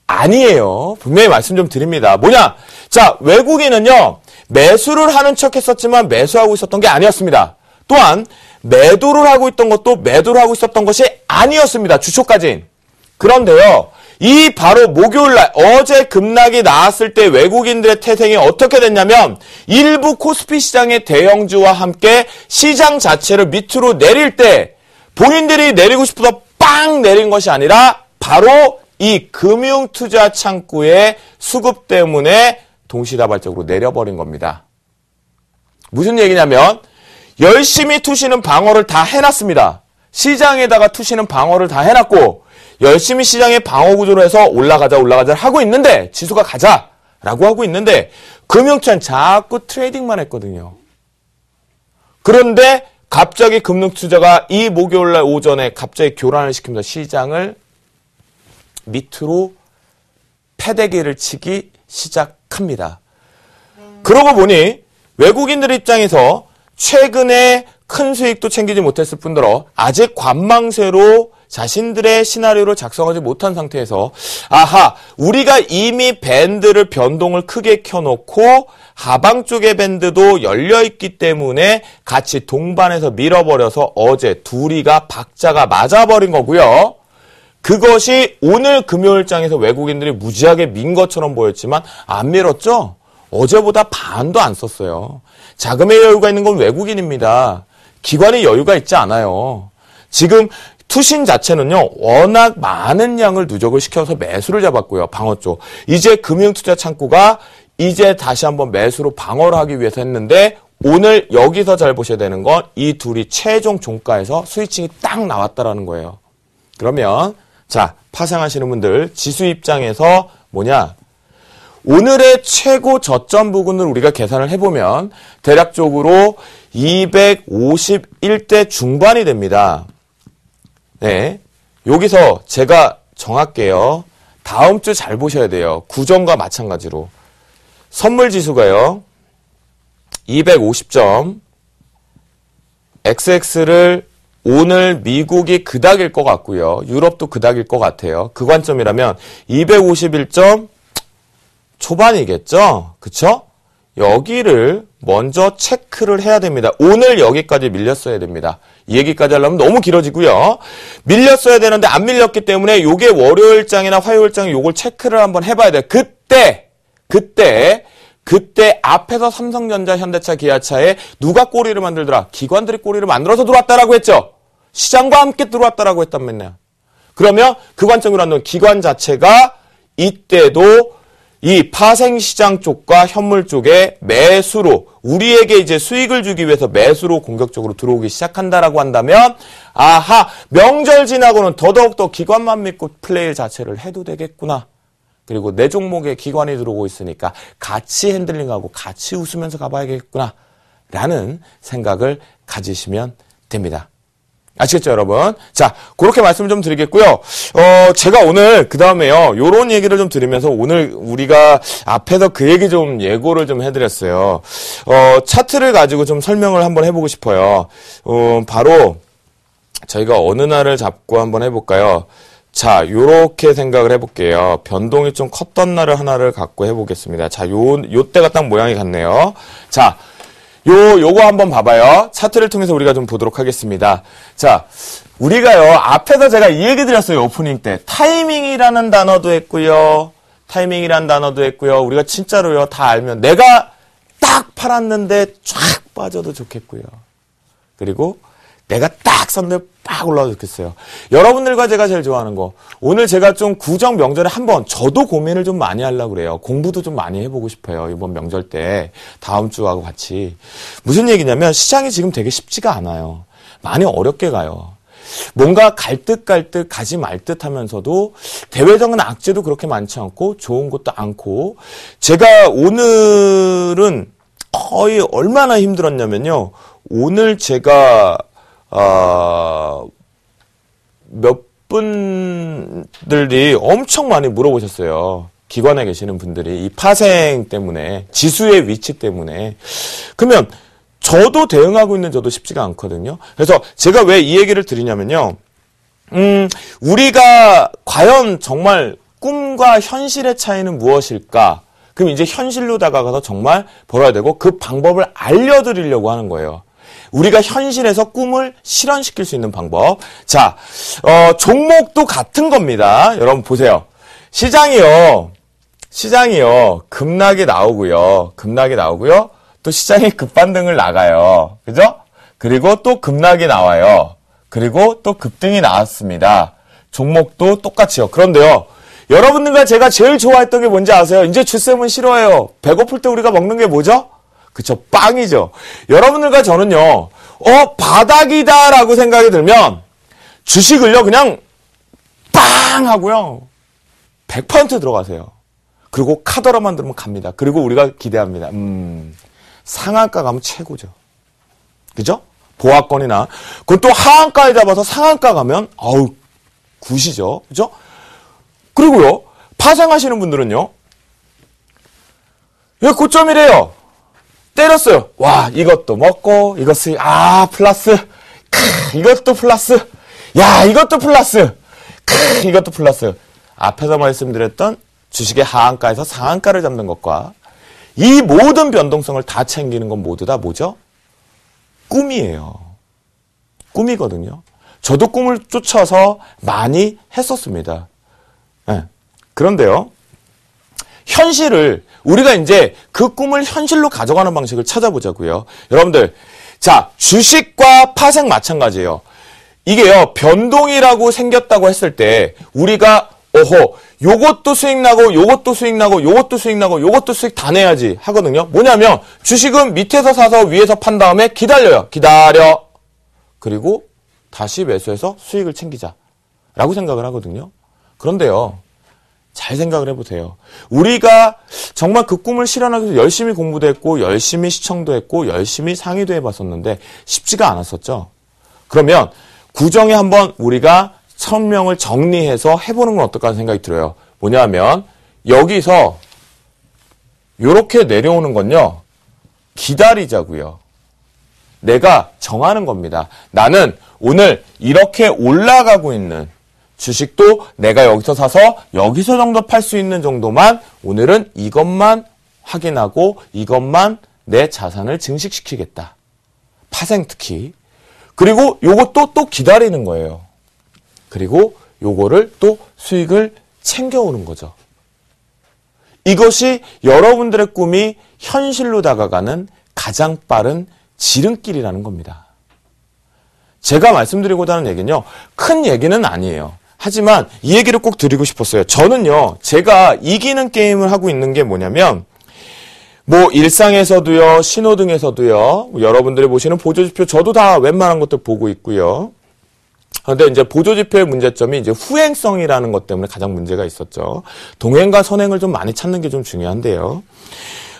아니에요. 분명히 말씀 좀 드립니다. 뭐냐? 자, 외국인은요. 매수를 하는 척 했었지만 매수하고 있었던 게 아니었습니다. 또한 매도를 하고 있던 것도 매도를 하고 있었던 것이 아니었습니다. 주초까지는. 그런데요. 이 바로 목요일날 어제 급락이 나왔을 때 외국인들의 태생이 어떻게 됐냐면 일부 코스피 시장의 대형주와 함께 시장 자체를 밑으로 내릴 때 본인들이 내리고 싶어서 빵 내린 것이 아니라 바로 이 금융투자 창구의 수급 때문에 동시다발적으로 내려버린 겁니다. 무슨 얘기냐면 열심히 투시는 방어를 다 해놨습니다. 시장에다가 투시는 방어를 다 해놨고 열심히 시장의 방어 구조로 해서 올라가자 하고 있는데 지수가 가자라고 하고 있는데 금융투자는 자꾸 트레이딩만 했거든요. 그런데 갑자기 금융투자가 이 목요일날 오전에 갑자기 교란을 시키면서 시장을 밑으로 패대기를 치기 시작합니다. 그러고 보니 외국인들 입장에서 최근에 큰 수익도 챙기지 못했을 뿐더러 아직 관망세로 자신들의 시나리오를 작성하지 못한 상태에서 아하, 우리가 이미 밴드를 변동을 크게 켜놓고 하방 쪽의 밴드도 열려있기 때문에 같이 동반해서 밀어버려서 어제 둘이가 박자가 맞아버린 거고요. 그것이 오늘 금요일장에서 외국인들이 무지하게 민 것처럼 보였지만 안 밀었죠? 어제보다 반도 안 썼어요. 자금의 여유가 있는 건 외국인입니다. 기관의 여유가 있지 않아요. 지금 투신 자체는요. 워낙 많은 양을 누적을 시켜서 매수를 잡았고요. 방어 쪽. 이제 금융투자 창구가 이제 다시 한번 매수로 방어를 하기 위해서 했는데 오늘 여기서 잘 보셔야 되는 건 이 둘이 최종 종가에서 스위칭이 딱 나왔다라는 거예요. 그러면 자, 파생하시는 분들 지수 입장에서 뭐냐? 오늘의 최고 저점 부근을 우리가 계산을 해보면 대략적으로 251대 중반이 됩니다. 네, 여기서 제가 정할게요. 다음 주 잘 보셔야 돼요. 구정과 마찬가지로. 선물 지수가요. 250점. XX를 오늘 미국이 그닥일 것 같고요. 유럽도 그닥일 것 같아요. 그 관점이라면 251점 초반이겠죠? 그쵸? 여기를 먼저 체크를 해야 됩니다. 오늘 여기까지 밀렸어야 됩니다. 이 얘기까지 하려면 너무 길어지고요. 밀렸어야 되는데 안 밀렸기 때문에 요게 월요일장이나 화요일장에 요걸 체크를 한번 해봐야 돼요. 그때 앞에서 삼성전자, 현대차, 기아차에 누가 꼬리를 만들더라? 기관들이 꼬리를 만들어서 들어왔다라고 했죠. 시장과 함께 들어왔다라고 했단 말이야. 그러면 그 관점으로 한다면 기관 자체가 이때도 이 파생시장 쪽과 현물 쪽에 매수로 우리에게 이제 수익을 주기 위해서 매수로 공격적으로 들어오기 시작한다라고 한다면 아하 명절 지나고는 더더욱더 기관만 믿고 플레이 자체를 해도 되겠구나. 그리고 내 종목에 기관이 들어오고 있으니까 같이 핸들링하고 같이 웃으면서 가봐야겠구나 라는 생각을 가지시면 됩니다. 아시겠죠, 여러분? 자, 그렇게 말씀 좀 드리겠고요. 제가 오늘, 그 다음에요, 요런 얘기를 좀 드리면서 오늘 우리가 앞에서 그 얘기 좀 예고를 좀 해드렸어요. 차트를 가지고 좀 설명을 한번 해보고 싶어요. 바로, 저희가 어느 날을 잡고 한번 해볼까요? 자, 요렇게 생각을 해볼게요. 변동이 좀 컸던 날을 하나를 갖고 해보겠습니다. 자, 요때가 딱 모양이 같네요. 자, 요거 한번 봐봐요. 차트를 통해서 우리가 좀 보도록 하겠습니다. 자, 우리가요, 앞에서 제가 이 얘기 드렸어요, 오프닝 때. 타이밍이라는 단어도 했고요. 우리가 진짜로요, 다 알면 내가 딱 팔았는데 쫙 빠져도 좋겠고요. 그리고 내가 딱 샀는데 빡 올라도 좋겠어요. 여러분들과 제가 제일 좋아하는 거. 오늘 제가 좀 구정 명절에 한번 저도 고민을 좀 많이 하려고 그래요. 공부도 좀 많이 해보고 싶어요. 이번 명절 때. 다음 주하고 같이. 무슨 얘기냐면 시장이 지금 되게 쉽지가 않아요. 많이 어렵게 가요. 뭔가 갈 듯 가지 말 듯 하면서도 대외적인 악재도 그렇게 많지 않고 좋은 것도 않고 제가 오늘은 거의 얼마나 힘들었냐면요. 오늘 제가 몇 분들이 엄청 많이 물어보셨어요. 기관에 계시는 분들이 이 파생 때문에 지수의 위치 때문에 그러면 저도 대응하고 있는 저도 쉽지가 않거든요. 그래서 제가 왜 이 얘기를 드리냐면요. 우리가 과연 정말 꿈과 현실의 차이는 무엇일까? 그럼 이제 현실로 다가가서 정말 벌어야 되고 그 방법을 알려드리려고 하는 거예요. 우리가 현실에서 꿈을 실현시킬 수 있는 방법. 자, 종목도 같은 겁니다. 여러분 보세요. 시장이요. 급락이 나오고요. 또 시장이 급반등을 나가요. 그죠? 그리고 또 급락이 나와요. 그리고 또 급등이 나왔습니다. 종목도 똑같이요. 그런데요. 여러분들과 제가 제일 좋아했던 게 뭔지 아세요? 이제 주쌤은 싫어해요. 배고플 때 우리가 먹는 게 뭐죠? 그쵸, 빵이죠. 여러분들과 저는요, 바닥이다라고 생각이 들면, 주식을요, 그냥, 빵! 하고요, 100% 들어가세요. 그리고 카더라만 들으면 갑니다. 그리고 우리가 기대합니다. 상한가 가면 최고죠. 그죠? 보합권이나, 그건 또 하한가에 잡아서 상한가 가면, 굿이죠. 그죠? 그리고요, 파생하시는 분들은요, 여기 고점이래요. 때렸어요. 와, 이것도 먹고, 플러스. 이것도 플러스. 야, 이것도 플러스. 이것도 플러스. 앞에서 말씀드렸던 주식의 하한가에서 상한가를 잡는 것과 이 모든 변동성을 다 챙기는 건 모두 다 뭐죠? 꿈이에요. 꿈이거든요. 저도 꿈을 쫓아서 많이 했었습니다. 네. 그런데요. 현실을 우리가 이제 그 꿈을 현실로 가져가는 방식을 찾아보자고요. 여러분들, 자, 주식과 파생 마찬가지예요. 이게요, 변동이라고 생겼다고 했을 때 우리가 요것도 수익 나고 요것도 수익 나고 요것도 수익 나고 요것도 수익 다 내야지 하거든요. 뭐냐면 주식은 밑에서 사서 위에서 판 다음에 기다려요. 그리고 다시 매수해서 수익을 챙기자라고 생각을 하거든요. 그런데요. 잘 생각을 해보세요. 우리가 정말 그 꿈을 실현하기 위해서 열심히 공부도 했고 열심히 시청도 했고 열심히 상의도 해봤었는데 쉽지가 않았었죠. 그러면 구정에 한번 우리가 설명을 정리해서 해보는 건 어떨까 하는 생각이 들어요. 뭐냐면 여기서 요렇게 내려오는 건요. 기다리자고요. 내가 정하는 겁니다. 나는 오늘 이렇게 올라가고 있는 주식도 내가 여기서 사서 여기서 정도 팔 수 있는 정도만 오늘은 이것만 확인하고 이것만 내 자산을 증식시키겠다. 파생 특히. 그리고 요것도 또 기다리는 거예요. 그리고 요거를 또 수익을 챙겨오는 거죠. 이것이 여러분들의 꿈이 현실로 다가가는 가장 빠른 지름길이라는 겁니다. 제가 말씀드리고자 하는 얘기는요. 큰 얘기는 아니에요. 하지만 이 얘기를 꼭 드리고 싶었어요. 저는요. 제가 이기는 게임을 하고 있는 게 뭐냐면 뭐 일상에서도요. 신호등에서도요. 여러분들이 보시는 보조지표 저도 다 웬만한 것들 보고 있고요. 그런데 이제 보조지표의 문제점이 이제 후행성이라는 것 때문에 가장 문제가 있었죠. 동행과 선행을 좀 많이 찾는 게 좀 중요한데요.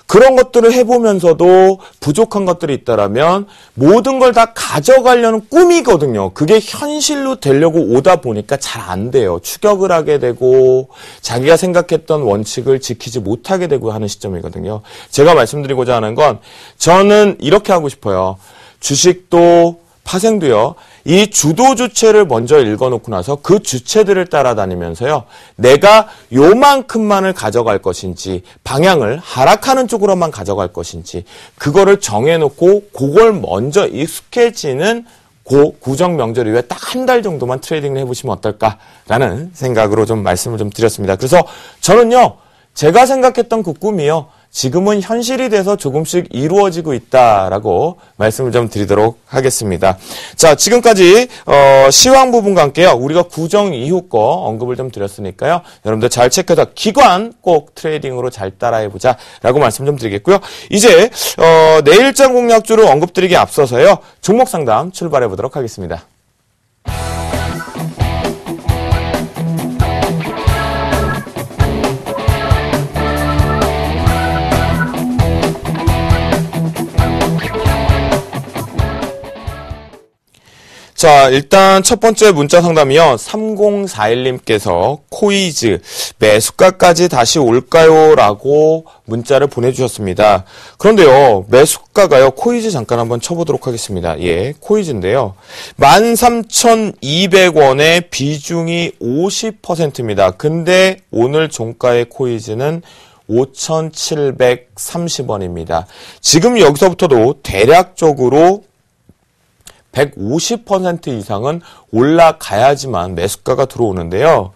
그런 것들을 해보면서도 부족한 것들이 있다라면 모든 걸 다 가져가려는 꿈이거든요. 그게 현실로 되려고 오다 보니까 잘 안 돼요. 추격을 하게 되고 자기가 생각했던 원칙을 지키지 못하게 되고 하는 시점이거든요. 제가 말씀드리고자 하는 건 저는 이렇게 하고 싶어요. 주식도 파생도요. 이 주도 주체를 먼저 읽어놓고 나서 그 주체들을 따라다니면서요. 내가 요만큼만을 가져갈 것인지 방향을 하락하는 쪽으로만 가져갈 것인지 그거를 정해놓고 그걸 먼저 익숙해지는 그 구정 명절 이후에 딱 한 달 정도만 트레이딩을 해보시면 어떨까라는 생각으로 좀 말씀을 좀 드렸습니다. 그래서 저는요. 제가 생각했던 그 꿈이요. 지금은 현실이 돼서 조금씩 이루어지고 있다라고 말씀을 좀 드리도록 하겠습니다. 자, 지금까지 시황 부분과 함께요. 우리가 구정 이후 거 언급을 좀 드렸으니까요. 여러분들 잘 체크해서 기관 꼭 트레이딩으로 잘 따라해보자라고 말씀 좀 드리겠고요. 이제 내일장 공략주를 언급드리기에 앞서서요. 종목 상담 출발해보도록 하겠습니다. 자, 일단 첫 번째 문자 상담이요. 3041님께서 코이즈 매수가까지 다시 올까요? 라고 문자를 보내주셨습니다. 그런데요. 매수가가요. 코이즈 잠깐 한번 쳐보도록 하겠습니다. 예, 코이즈인데요. 13,200원의 비중이 50%입니다. 근데 오늘 종가의 코이즈는 5,730원입니다. 지금 여기서부터도 대략적으로 150% 이상은 올라가야지만 매수가가 들어오는데요.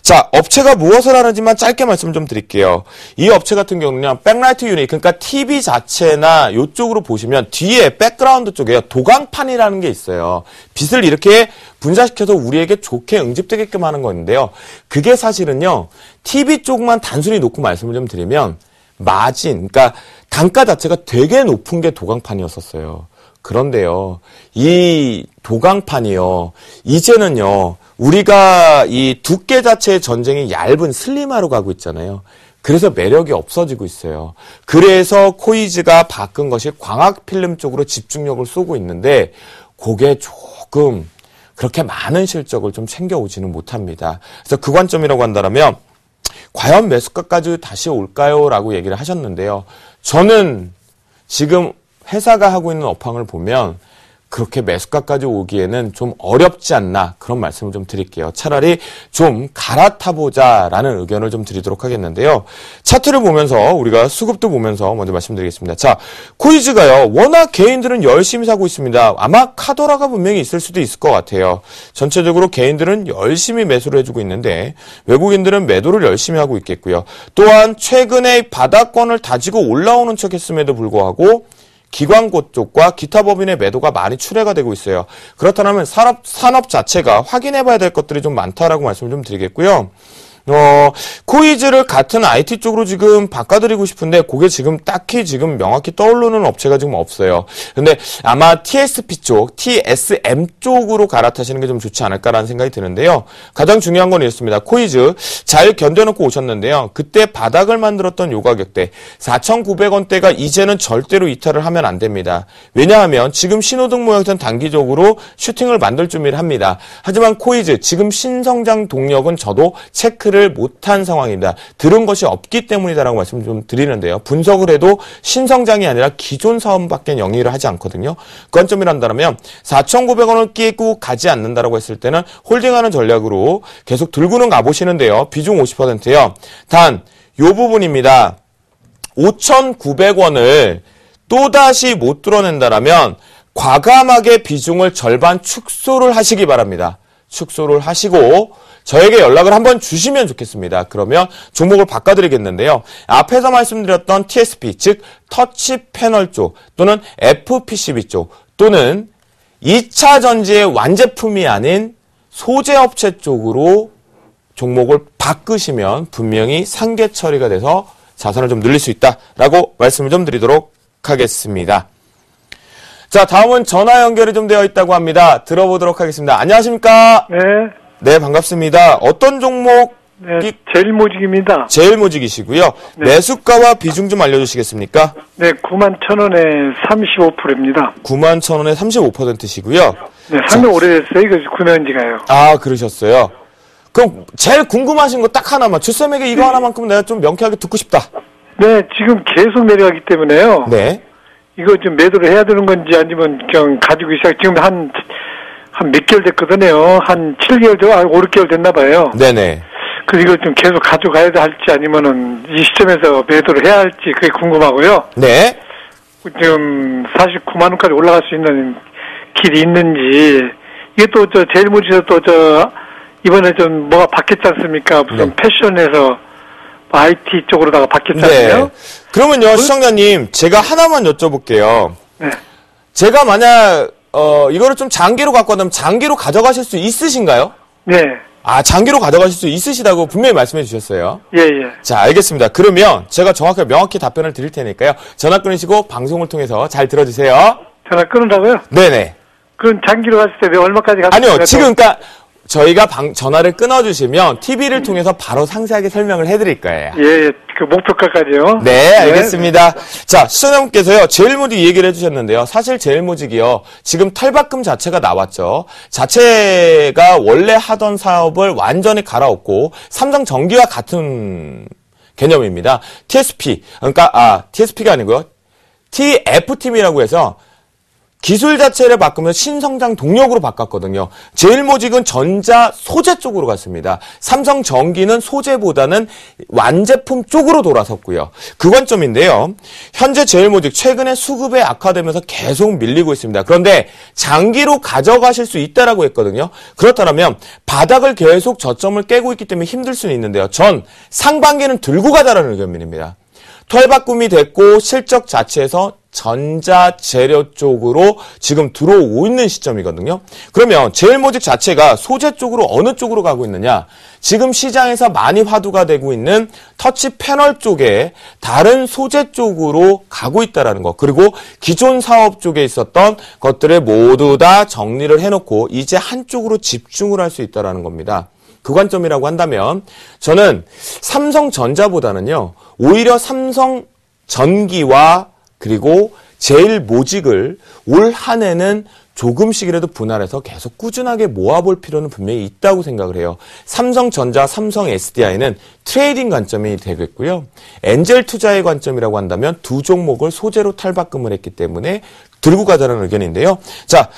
자, 업체가 무엇을 하는지만 짧게 말씀 좀 드릴게요. 이 업체 같은 경우는요, 백라이트 유닛, 그러니까 TV 자체나 이쪽으로 보시면 뒤에 백그라운드 쪽에 도강판이라는 게 있어요. 빛을 이렇게 분사시켜서 우리에게 좋게 응집되게끔 하는 건데요. 그게 사실은요, TV 쪽만 단순히 놓고 말씀을 좀 드리면 마진, 그러니까 단가 자체가 되게 높은 게 도강판이었었어요. 그런데요, 이 도강판이요, 이제는요, 우리가 이 두께 자체의 전쟁이 얇은 슬림화로 가고 있잖아요. 그래서 매력이 없어지고 있어요. 그래서 코이즈가 바꾼 것이 광학 필름 쪽으로 집중력을 쏘고 있는데, 그게 조금 그렇게 많은 실적을 좀 챙겨오지는 못합니다. 그래서 그 관점이라고 한다면, 과연 매수가까지 다시 올까요? 라고 얘기를 하셨는데요. 저는 지금 회사가 하고 있는 업황을 보면 그렇게 매수가까지 오기에는 좀 어렵지 않나 그런 말씀을 좀 드릴게요. 차라리 좀 갈아타보자라는 의견을 좀 드리도록 하겠는데요. 차트를 보면서 우리가 수급도 보면서 먼저 말씀드리겠습니다. 자, 코이즈가요. 워낙 개인들은 열심히 사고 있습니다. 아마 카더라가 분명히 있을 수도 있을 것 같아요. 전체적으로 개인들은 열심히 매수를 해주고 있는데 외국인들은 매도를 열심히 하고 있겠고요. 또한 최근에 바닥권을 다지고 올라오는 척 했음에도 불구하고 기관고 쪽과 기타 법인의 매도가 많이 출회가 되고 있어요. 그렇다면 산업 자체가 확인해봐야 될 것들이 좀 많다라고 말씀을 좀 드리겠고요. 코이즈를 같은 IT 쪽으로 지금 바꿔드리고 싶은데 그게 지금 딱히 지금 명확히 떠오르는 업체가 지금 없어요. 근데 아마 TSP 쪽, TSM 쪽으로 갈아타시는 게 좀 좋지 않을까라는 생각이 드는데요. 가장 중요한 건 이렇습니다. 코이즈 잘 견뎌놓고 오셨는데요. 그때 바닥을 만들었던 요 가격대 4,900원대가 이제는 절대로 이탈을 하면 안 됩니다. 왜냐하면 지금 신호등 모양처럼 단기적으로 슈팅을 만들 준비를 합니다. 하지만 코이즈 지금 신성장 동력은 저도 체크를 듣지를 못한 상황입니다. 들은 것이 없기 때문이다라고 말씀 좀 드리는데요. 분석을 해도 신성장이 아니라 기존 사업밖에 영위를 하지 않거든요. 그 관점이란다면 4,900원을 끼고 가지 않는다라고 했을 때는 홀딩하는 전략으로 계속 들고는 가보시는데요. 비중 50%요. 단, 요 부분입니다. 5,900원을 또다시 못 뚫어낸다라면 과감하게 비중을 절반 축소를 하시기 바랍니다. 축소를 하시고 저에게 연락을 한번 주시면 좋겠습니다. 그러면 종목을 바꿔드리겠는데요. 앞에서 말씀드렸던 TSP, 즉 터치 패널 쪽 또는 FPCB 쪽 또는 2차 전지의 완제품이 아닌 소재 업체 쪽으로 종목을 바꾸시면 분명히 상계 처리가 돼서 자산을 좀 늘릴 수 있다라고 말씀을 좀 드리도록 하겠습니다. 자, 다음은 전화 연결이 좀 되어 있다고 합니다. 들어보도록 하겠습니다. 안녕하십니까? 네. 네, 반갑습니다. 어떤 종목? 네, 제일모직입니다. 제일모직이시고요. 네. 매수가와 비중 좀 알려주시겠습니까? 네, 91,000원에 35%입니다. 91,000원에 35%시고요. 네, 상당히 오래됐어요. 이거 구매한 지가요. 아, 그러셨어요. 그럼 제일 궁금하신 거 딱 하나만. 주쌤에게 이거 하나만큼은 내가 좀 명쾌하게 듣고 싶다. 네, 지금 계속 내려가기 때문에요. 네. 이거 좀 매도를 해야 되는 건지 아니면 그냥 가지고 있어요. 지금 한 몇 개월 됐거든요. 한 7개월, 5, 6개월 됐나 봐요. 네네. 그래서 이걸 좀 계속 가져가야 할지 아니면은 이 시점에서 매도를 해야 할지 그게 궁금하고요. 네. 지금 49만원까지 올라갈 수 있는 길이 있는지, 이게 또 제일모직에서 이번에 좀 뭐가 바뀌었지 않습니까? 무슨 네. 패션에서 IT 쪽으로다가 바뀌었잖아요. 네. 그러면요, 시청자님, 제가 하나만 여쭤볼게요. 네. 제가 만약, 이거를 좀 장기로 갖고 가면 장기로 가져가실 수 있으신가요? 네. 아, 장기로 가져가실 수 있으시다고 분명히 말씀해 주셨어요. 예, 예. 자, 알겠습니다. 그러면 제가 정확하게 명확히 답변을 드릴 테니까요. 전화 끊으시고 방송을 통해서 잘 들어주세요. 전화 끊으라고요? 네네. 그럼 장기로 갔을 때 얼마까지 갔을 아니요, 지금 그러니까 저희가 전화를 끊어주시면 TV를 통해서 바로 상세하게 설명을 해드릴 거예요. 예, 예. 그 목표가까지요. 네, 알겠습니다. 자, 시청자분께서요, 제일모직 얘기를 해주셨는데요. 사실 제일모직이요, 지금 탈바꿈 자체가 나왔죠. 자체가 원래 하던 사업을 완전히 갈아엎고 삼성전기와 같은 개념입니다. TSP, 그러니까 TSP가 아니고요, TF팀이라고 해서 기술 자체를 바꾸면서 신성장 동력으로 바꿨거든요. 제일모직은 전자 소재 쪽으로 갔습니다. 삼성전기는 소재보다는 완제품 쪽으로 돌아섰고요. 그 관점인데요. 현재 제일모직 최근에 수급에 악화되면서 계속 밀리고 있습니다. 그런데 장기로 가져가실 수 있다라고 했거든요. 그렇다면 바닥을 계속 저점을 깨고 있기 때문에 힘들 수는 있는데요. 전 상반기는 들고 가자라는 의견입니다. 털바꿈이 됐고 실적 자체에서 전자 재료 쪽으로 지금 들어오고 있는 시점이거든요. 그러면 제일모직 자체가 소재 쪽으로 어느 쪽으로 가고 있느냐? 지금 시장에서 많이 화두가 되고 있는 터치 패널 쪽에 다른 소재 쪽으로 가고 있다라는 거. 그리고 기존 사업 쪽에 있었던 것들을 모두 다 정리를 해놓고 이제 한쪽으로 집중을 할 수 있다라는 겁니다. 그 관점이라고 한다면 저는 삼성전자보다는요. 오히려 삼성전기와 그리고 제일모직을 올 한 해는 조금씩이라도 분할해서 계속 꾸준하게 모아볼 필요는 분명히 있다고 생각을 해요. 삼성전자, 삼성 SDI는 트레이딩 관점이 되겠고요. 엔젤 투자의 관점이라고 한다면 두 종목을 소재로 탈바꿈을 했기 때문에 들고 가자는 의견인데요. 자,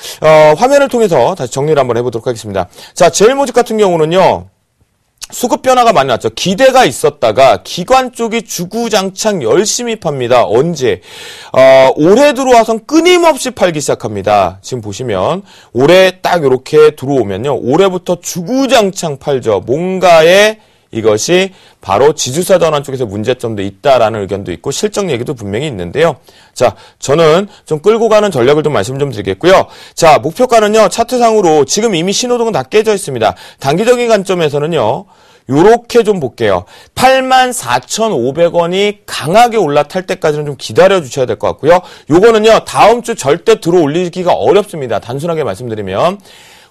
화면을 통해서 다시 정리를 한번 해보도록 하겠습니다. 자, 제일모직 같은 경우는요. 수급 변화가 많이 났죠. 기대가 있었다가 기관 쪽이 주구장창 열심히 팝니다. 언제? 올해 들어와선 끊임없이 팔기 시작합니다. 지금 보시면 올해 딱 이렇게 들어오면요. 올해부터 주구장창 팔죠. 뭔가에 이것이 바로 지주사 전환 쪽에서 문제점도 있다라는 의견도 있고 실적 얘기도 분명히 있는데요. 자, 저는 좀 끌고 가는 전략을 좀 말씀 좀 드리겠고요. 자, 목표가는요. 차트상으로 지금 이미 신호등은 다 깨져 있습니다. 단기적인 관점에서는요. 요렇게 좀 볼게요. 84,500원이 강하게 올라탈 때까지는 좀 기다려 주셔야 될 것 같고요. 요거는요. 다음 주 절대 들어올리기가 어렵습니다. 단순하게 말씀드리면.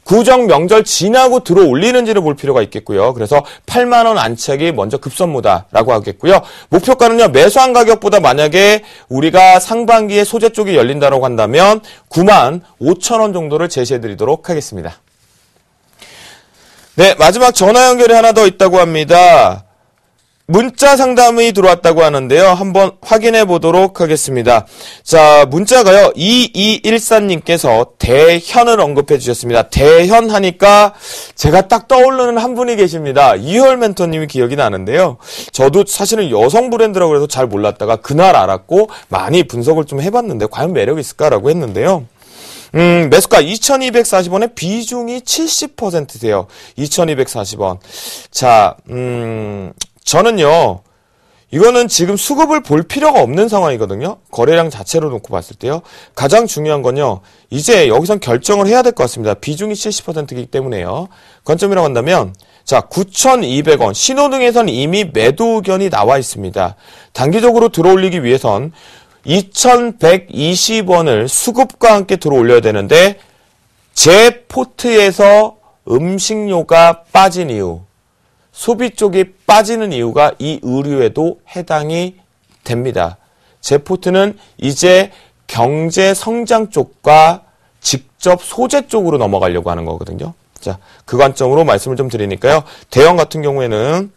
구정 명절 지나고 들어올리는지를 볼 필요가 있겠고요. 그래서 8만원 안착이 먼저 급선무다라고 하겠고요. 목표가는요. 매수한 가격보다 만약에 우리가 상반기에 소재 쪽이 열린다고 한다면 95,000원 정도를 제시해드리도록 하겠습니다. 네, 마지막 전화 연결이 하나 더 있다고 합니다. 문자 상담이 들어왔다고 하는데요. 한번 확인해 보도록 하겠습니다. 자, 문자가요. 2214님께서 대현을 언급해 주셨습니다. 대현 하니까 제가 딱 떠오르는 한 분이 계십니다. 이효열 멘토님이 기억이 나는데요. 저도 사실은 여성 브랜드라고 해서 잘 몰랐다가 그날 알았고 많이 분석을 좀 해봤는데 과연 매력이 있을까라고 했는데요. 매수가 2240원에 비중이 70%세요. 2240원. 자, 저는요, 이거는 지금 수급을 볼 필요가 없는 상황이거든요. 거래량 자체로 놓고 봤을 때요. 가장 중요한 건요, 이제 여기선 결정을 해야 될 것 같습니다. 비중이 70%이기 때문에요. 관점이라고 한다면, 자, 9,200원. 신호등에선 이미 매도 의견이 나와 있습니다. 단기적으로 들어올리기 위해선 2,120원을 수급과 함께 들어올려야 되는데, 제 포트에서 음식료가 빠진 이유, 소비 쪽이 빠지는 이유가 이 의류에도 해당이 됩니다. 제 포트는 이제 경제 성장 쪽과 직접 소재 쪽으로 넘어가려고 하는 거거든요. 자, 그 관점으로 말씀을 좀 드리니까요. 대형 같은 경우에는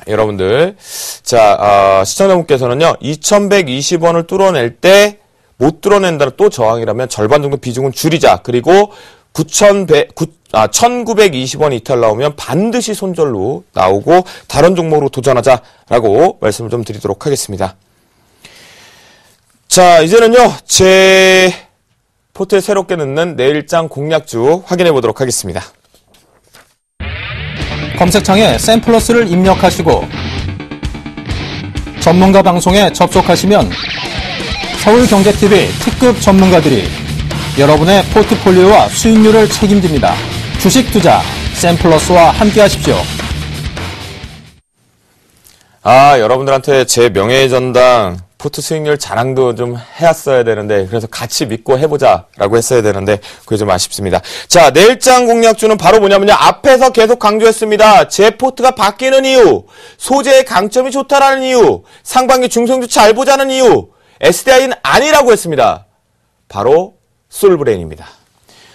여러분들, 자, 시청자분께서는요, 2,120원을 뚫어낼 때 못 뚫어낸다는 또 저항이라면 절반 정도 비중은 줄이자. 그리고 1,920원 이탈 나오면 반드시 손절로 나오고 다른 종목으로 도전하자라고 말씀을 좀 드리도록 하겠습니다. 자, 이제는요, 제 포트에 새롭게 넣는 내일장 공략주 확인해 보도록 하겠습니다. 검색창에 샘플러스를 입력하시고 전문가 방송에 접속하시면 서울경제TV 특급 전문가들이 여러분의 포트폴리오와 수익률을 책임집니다. 주식 투자 샘플러스와 함께 하십시오. 여러분들한테 제 명예의 전당 포트 수익률 자랑도 좀 해왔어야 되는데, 그래서 같이 믿고 해보자라고 했어야 되는데 그게 좀 아쉽습니다. 자, 내일장 공략주는 바로 뭐냐면요. 앞에서 계속 강조했습니다. 제 포트가 바뀌는 이유, 소재의 강점이 좋다라는 이유, 상반기 중성주 잘 보자는 이유, SDI는 아니라고 했습니다. 바로 솔브레인입니다.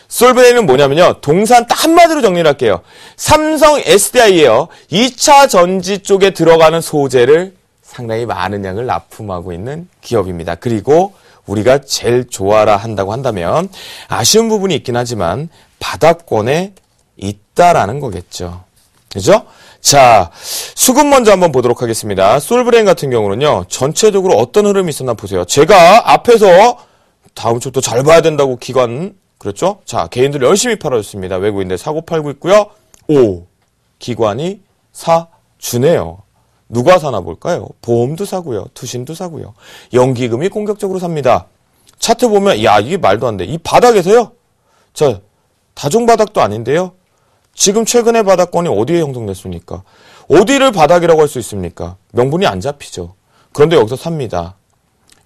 솔브레인은 뭐냐면요. 동산 딱 한마디로 정리를 할게요. 삼성 SDI에요. 2차 전지 쪽에 들어가는 소재를 상당히 많은 양을 납품하고 있는 기업입니다. 그리고 우리가 제일 좋아라 한다고 한다면 아쉬운 부분이 있긴 하지만 바닥권에 있다라는 거겠죠. 그죠? 자, 수급 먼저 한번 보도록 하겠습니다. 솔브레인 같은 경우는요. 전체적으로 어떤 흐름이 있었나 보세요. 제가 앞에서 다음 주 또 잘 봐야 된다고 기관, 그렇죠? 자, 개인들 열심히 팔아줬습니다. 외국인들 사고 팔고 있고요. 기관이 사주네요. 누가 사나 볼까요? 보험도 사고요. 투신도 사고요. 연기금이 공격적으로 삽니다. 차트 보면 야, 이게 말도 안 돼. 이 바닥에서요. 자, 다중바닥도 아닌데요. 지금 최근의 바닥권이 어디에 형성됐습니까? 어디를 바닥이라고 할 수 있습니까? 명분이 안 잡히죠. 그런데 여기서 삽니다.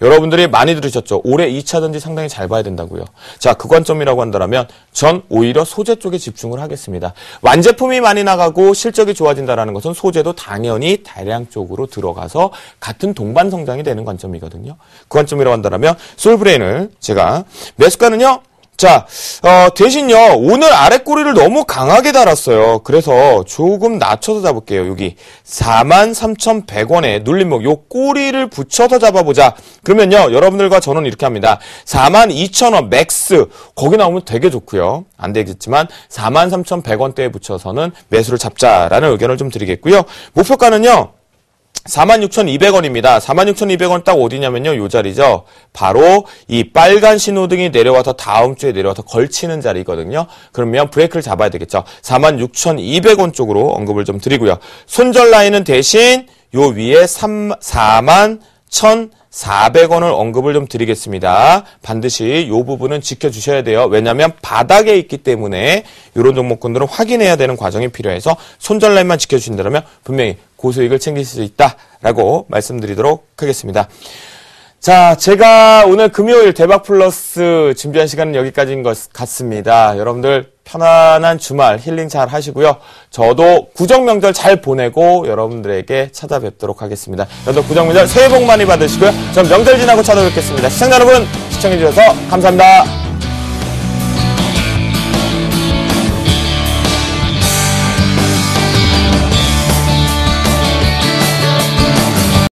여러분들이 많이 들으셨죠? 올해 2차 전지 상당히 잘 봐야 된다고요. 자, 그 관점이라고 한다면 전 오히려 소재 쪽에 집중을 하겠습니다. 완제품이 많이 나가고 실적이 좋아진다는 것은 소재도 당연히 다량 쪽으로 들어가서 같은 동반 성장이 되는 관점이거든요. 그 관점이라고 한다면 솔브레인을 제가 매수가는요. 자, 대신요, 오늘 아랫꼬리를 너무 강하게 달았어요. 그래서 조금 낮춰서 잡을게요. 여기 43,100원에 눌림목, 요 꼬리를 붙여서 잡아보자. 그러면요, 여러분들과 저는 이렇게 합니다. 42,000원 맥스, 거기 나오면 되게 좋고요. 안 되겠지만 43,100원대에 붙여서는 매수를 잡자라는 의견을 좀 드리겠고요. 목표가는요, 46,200원입니다. 46,200원 딱 어디냐면요. 요 자리죠. 바로 이 빨간 신호등이 내려와서 다음 주에 내려와서 걸치는 자리거든요. 그러면 브레이크를 잡아야 되겠죠. 46,200원 쪽으로 언급을 좀 드리고요. 손절 라인은 대신 요 위에 41,400원을 언급을 좀 드리겠습니다. 반드시 요 부분은 지켜주셔야 돼요. 왜냐하면 바닥에 있기 때문에 이런 종목군들은 확인해야 되는 과정이 필요해서 손절 라인만 지켜주신다면 분명히 고수익을 챙길 수 있다라고 말씀드리도록 하겠습니다. 자, 제가 오늘 금요일 대박 플러스 준비한 시간은 여기까지인 것 같습니다. 여러분들 편안한 주말 힐링 잘 하시고요. 저도 구정명절 잘 보내고 여러분들에게 찾아뵙도록 하겠습니다. 여러분들 구정명절 새해 복 많이 받으시고요. 전 명절 지나고 찾아뵙겠습니다. 시청자 여러분 시청해주셔서 감사합니다.